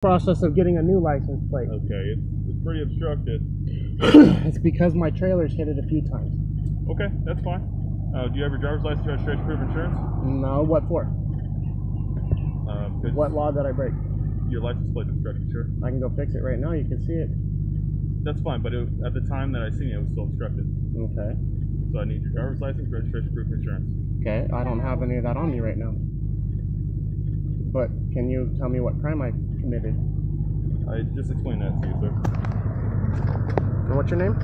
Process of getting a new license plate. Okay, it's pretty obstructed. It's because my trailer's hit it a few times. Okay, that's fine. Do you have your driver's license, registration, proof of insurance? No, what for? What law did I break? Your license plate is obstructed, sure. I can go fix it right now. You can see it. That's fine, but at the time that I seen it, it was still obstructed. Okay. So I need your driver's license, registration, proof of insurance. Okay, I don't have any of that on me right now. But can you tell me what crime I committed? I just explained that to you, sir. And what's your name?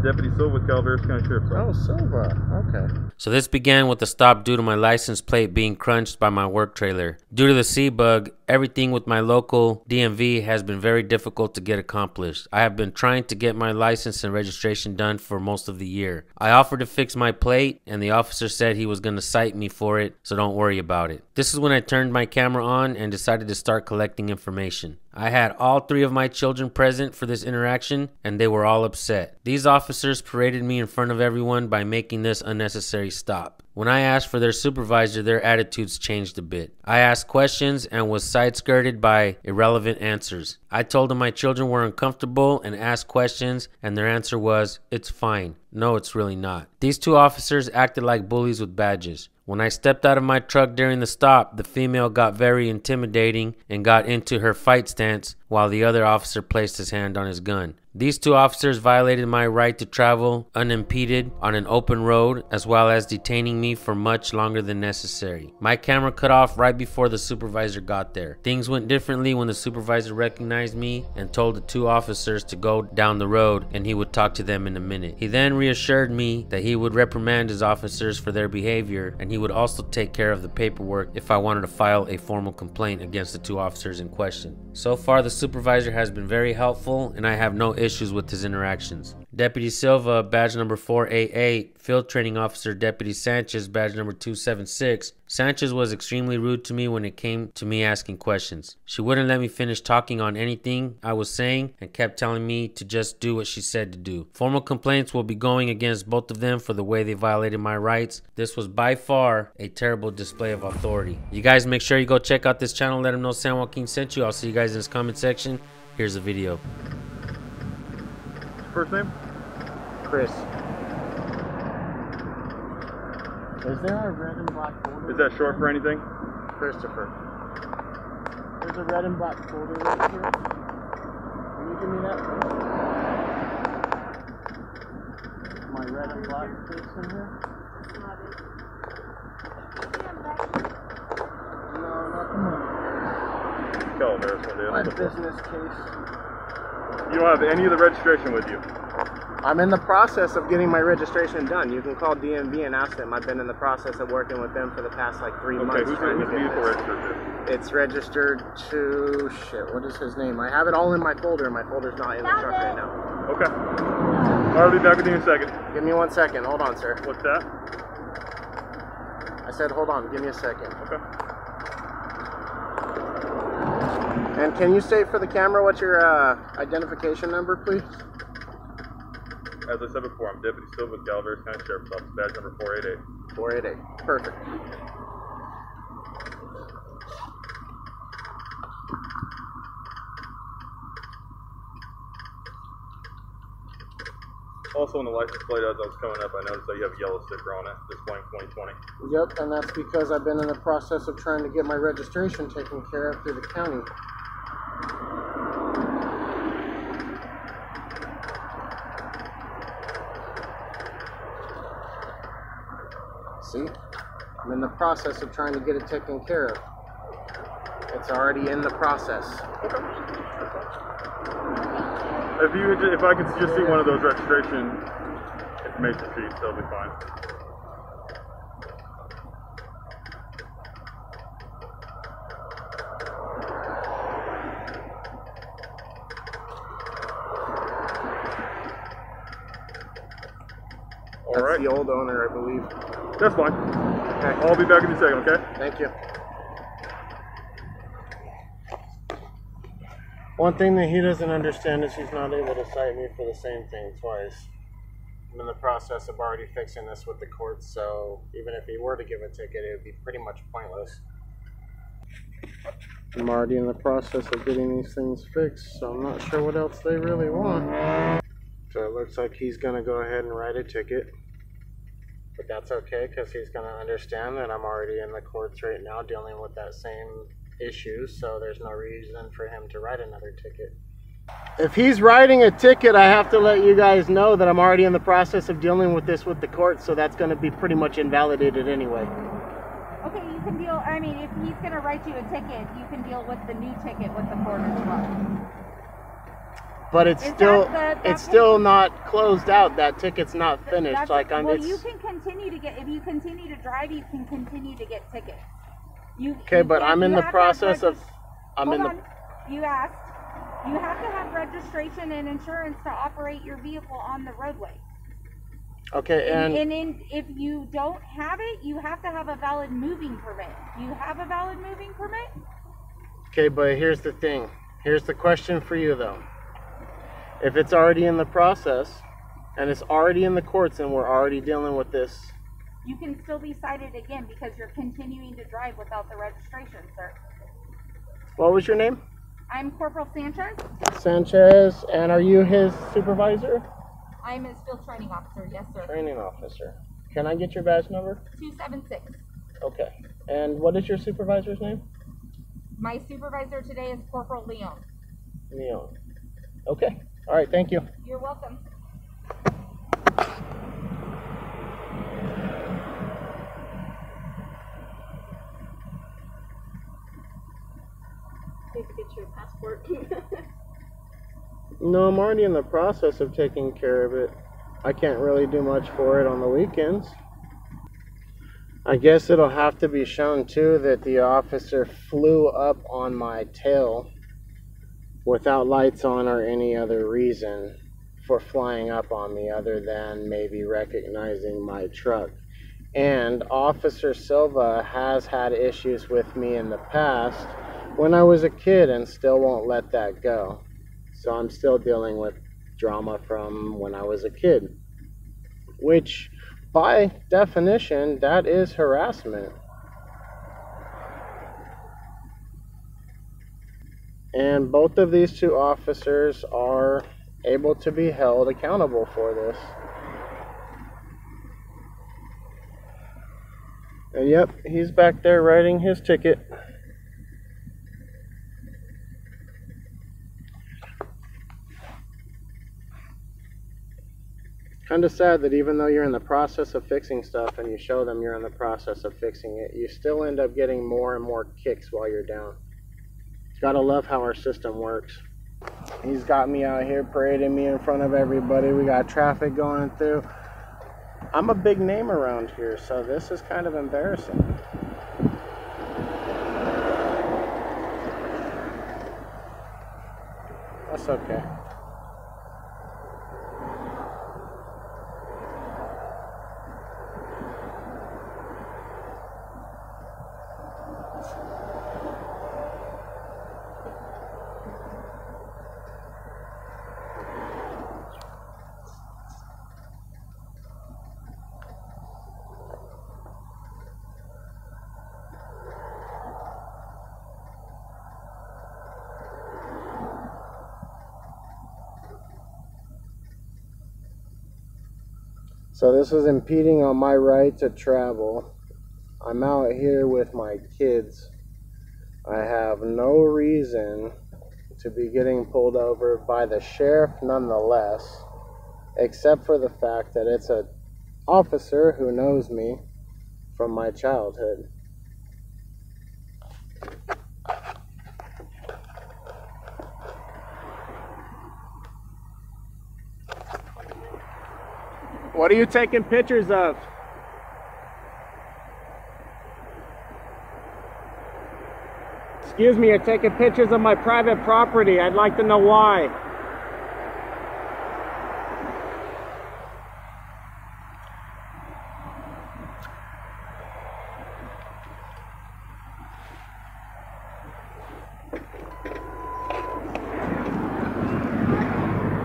Deputy Silva with Calaveras County Sheriff's Office. Oh, Silva. Okay. So this began with a stop due to my license plate being crunched by my work trailer. Due to the C-bug, everything with my local DMV has been very difficult to get accomplished. I have been trying to get my license and registration done for most of the year. I offered to fix my plate, and the officer said he was going to cite me for it, so don't worry about it. This is when I turned my camera on and decided to start collecting information. I had all 3 of my children present for this interaction, and they were all upset. These officers paraded me in front of everyone by making this unnecessary stop. When I asked for their supervisor, their attitudes changed a bit. I asked questions and was side-skirted by irrelevant answers. I told them my children were uncomfortable and asked questions, and their answer was, "It's fine." No, it's really not. These 2 officers acted like bullies with badges. When I stepped out of my truck during the stop, the female got very intimidating and got into her fight stance while the other officer placed his hand on his gun. These 2 officers violated my right to travel unimpeded on an open road, as well as detaining me for much longer than necessary. My camera cut off right before the supervisor got there. Things went differently when the supervisor recognized me and told the 2 officers to go down the road and he would talk to them in a minute. He then reassured me that he would reprimand his officers for their behavior, and he would also take care of the paperwork if I wanted to file a formal complaint against the 2 officers in question. So far, the supervisor has been very helpful, and I have no issues with his interactions. Deputy Silva, badge number 488, Field Training Officer Deputy Sanchez, badge number 276. Sanchez was extremely rude to me when it came to me asking questions. She wouldn't let me finish talking on anything I was saying and kept telling me to just do what she said to do. Formal complaints will be going against both of them for the way they violated my rights. This was by far a terrible display of authority. You guys make sure you go check out this channel, let them know San Joaquin sent you. I'll see you guys in this comment section. Here's the video. First name? Chris. Is there a red and black folder? Is that short for anything? Christopher. There's a red and black folder right here. Can you give me that, please? My red and black case in here? No, not the money. Calaveras, My business case. You don't have any of the registration with you? I'm in the process of getting my registration done. You can call DMV and ask them. I've been in the process of working with them for the past like 3 months. Okay, who's the vehicle registered to? It's registered to, shit, what is his name? I have it all in my folder, and my folder's not in the truck right now. Okay. I'll be back with you in a second. Give me 1 second. Hold on, sir. What's that? I said hold on. Give me a second. Okay. And can you state for the camera what's your identification number, please? As I said before, I'm Deputy Silva with Calaveras County Sheriff's Office, badge number 488. 488. Perfect. Also on the license plate, as I was coming up, I noticed that you have a yellow sticker on it, displaying 2020. Yep, and that's because I've been in the process of trying to get my registration taken care of through the county. See? I'm in the process of trying to get it taken care of. It's already in the process. Okay. If I could just see one of those registration information sheets, that'll be fine. That's the old owner, I believe. That's fine. Okay. I'll be back in a second, okay? Thank you. One thing that he doesn't understand is he's not able to cite me for the same thing twice. I'm in the process of already fixing this with the courts, so even if he were to give a ticket, it would be pretty much pointless. I'm already in the process of getting these things fixed, so I'm not sure what else they really want. So it looks like he's going to go ahead and write a ticket. But that's okay, because he's going to understand that I'm already in the courts right now dealing with that same issue, so there's no reason for him to write another ticket. If he's writing a ticket, I have to let you guys know that I'm already in the process of dealing with this with the courts, so that's going to be pretty much invalidated anyway. Okay, you can deal, I mean, if he's going to write you a ticket, you can deal with the new ticket with the court as well. But it's still not closed out. That ticket's not finished. Well, you can continue to get, if you continue to drive, you can continue to get tickets. Okay, but I'm in the process of, you asked, you have to have registration and insurance to operate your vehicle on the roadway. Okay, and if you don't have it, you have to have a valid moving permit. Do you have a valid moving permit? Okay, but here's the thing. Here's the question for you, though. If it's already in the process, and it's already in the courts, and we're already dealing with this, you can still be cited again because you're continuing to drive without the registration, sir. What was your name? I'm Corporal Sanchez. Sanchez, and are you his supervisor? I'm his field training officer, yes, sir. Training officer. Can I get your badge number? 276. Okay. And what is your supervisor's name? My supervisor today is Corporal Leon. Leon. Okay. All right, thank you. You're welcome. Need to get your passport. No, I'm already in the process of taking care of it. I can't really do much for it on the weekends. I guess it'll have to be shown too that the officer flew up on my tail without lights on or any other reason for flying up on me other than maybe recognizing my truck. And Officer Silva has had issues with me in the past when I was a kid and still won't let that go. So I'm still dealing with drama from when I was a kid, which by definition, that is harassment. And both of these two officers are able to be held accountable for this. And yep, he's back there writing his ticket. Kind of sad that even though you're in the process of fixing stuff and you show them you're in the process of fixing it, you still end up getting more and more kicks while you're down. Gotta love how our system works. He's got me out here parading me in front of everybody. We got traffic going through. I'm a big name around here, so this is kind of embarrassing. That's okay. So this is impeding on my right to travel. I'm out here with my kids. I have no reason to be getting pulled over by the sheriff nonetheless, except for the fact that it's an officer who knows me from my childhood. What are you taking pictures of? Excuse me, you're taking pictures of my private property. I'd like to know why.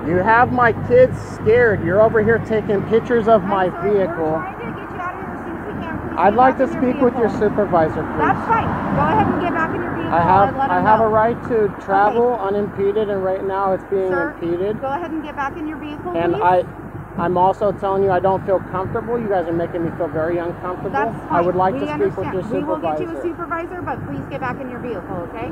You have my kids scared. You're over here taking pictures of my vehicle. We're trying to get you out of here as soon as we can. Please I'd get like back to in your speak with your vehicle. supervisor, please. That's fine. Go ahead and get back in your vehicle. call and let I them have a know. right to travel unimpeded, and right now it's being Sir, impeded. go ahead and get back in your vehicle, And please. I'm also telling you I don't feel comfortable. You guys are making me feel very uncomfortable. That's fine. I would like We to speak with understand. your supervisor. We will get you a supervisor, but please get back in your vehicle, okay?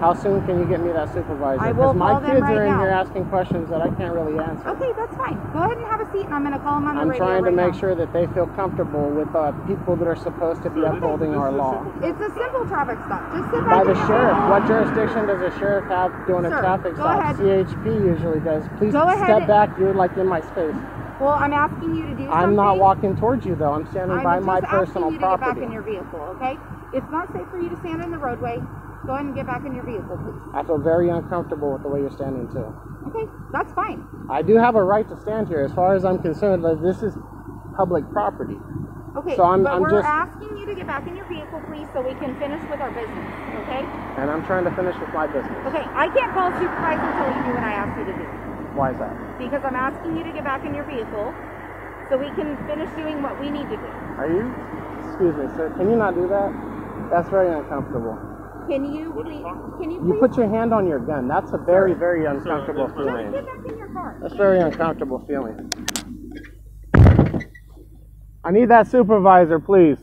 How soon can you get me that supervisor? I will Because my call them kids right are in now. here asking questions that I can't really answer. Okay, that's fine. Go ahead and have a seat, and I'm going to call them on the I'm radio trying to right make now. sure that they feel comfortable with people that are supposed to be upholding our law. It's a simple traffic stop. Just sit back By in the your sheriff. vehicle. What jurisdiction does a sheriff have doing a Sir, traffic go stop? ahead. CHP usually does. Please Go ahead step and- back. You're like in my space. Well, I'm asking you to do something. I'm not walking towards you though. I'm standing by my personal I'm just asking you to get back property. in your vehicle, okay? It's not safe for you to stand in the roadway. Go ahead and get back in your vehicle, please. I feel very uncomfortable with the way you're standing too. Okay, that's fine. I do have a right to stand here. As far as I'm concerned, like, this is public property. Okay, So I'm we're just- asking you to get back in your vehicle, please, so we can finish with our business, okay? And I'm trying to finish with my business. Okay, I can't call a supervisor until you do what I asked you to do. Why is that? Because I'm asking you to get back in your vehicle so we can finish doing what we need to do. Are you? Excuse me, sir. Can you not do that? That's very uncomfortable. Can you please? You put your hand on your gun. That's a very, very uncomfortable Just feeling. get back in your car. That's a very uncomfortable feeling. I need that supervisor, please.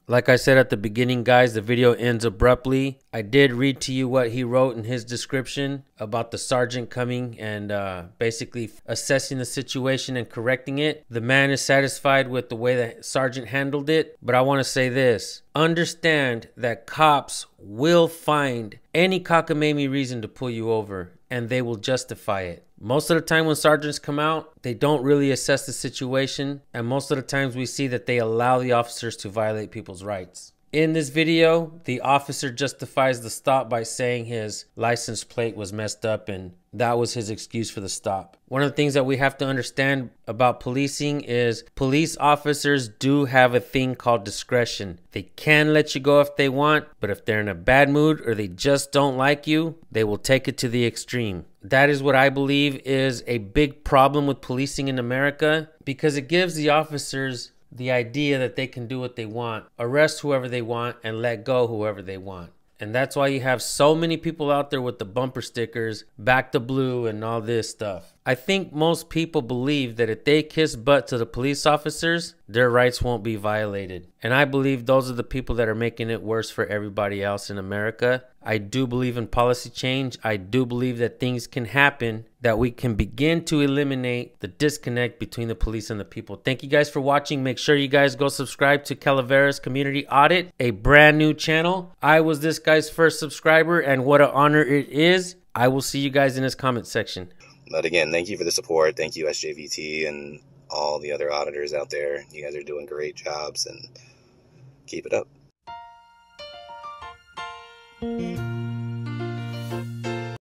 Like I said at the beginning, guys, the video ends abruptly. I did read to you what he wrote in his description about the sergeant coming and basically assessing the situation and correcting it. The man is satisfied with the way the sergeant handled it. But I want to say this. Understand that cops will find any cockamamie reason to pull you over, and they will justify it. Most of the time when sergeants come out, they don't really assess the situation, and most of the times we see that they allow the officers to violate people's rights. In this video, the officer justifies the stop by saying his license plate was messed up and that was his excuse for the stop. One of the things that we have to understand about policing is police officers do have a thing called discretion. They can let you go if they want, but if they're in a bad mood or they just don't like you, they will take it to the extreme. That is what I believe is a big problem with policing in America, because it gives the officers the idea that they can do what they want, arrest whoever they want, and let go whoever they want. And that's why you have so many people out there with the bumper stickers, back to blue, and all this stuff. I think most people believe that if they kiss butt to the police officers, their rights won't be violated. And I believe those are the people that are making it worse for everybody else in America. I do believe in policy change. I do believe that things can happen, that we can begin to eliminate the disconnect between the police and the people. Thank you guys for watching. Make sure you guys go subscribe to Calaveras Community Audit, a brand new channel. I was this guy's first subscriber, and what an honor it is. I will see you guys in his comment section. But again, thank you for the support. Thank you, SJVT, and all the other auditors out there. You guys are doing great jobs, and keep it up.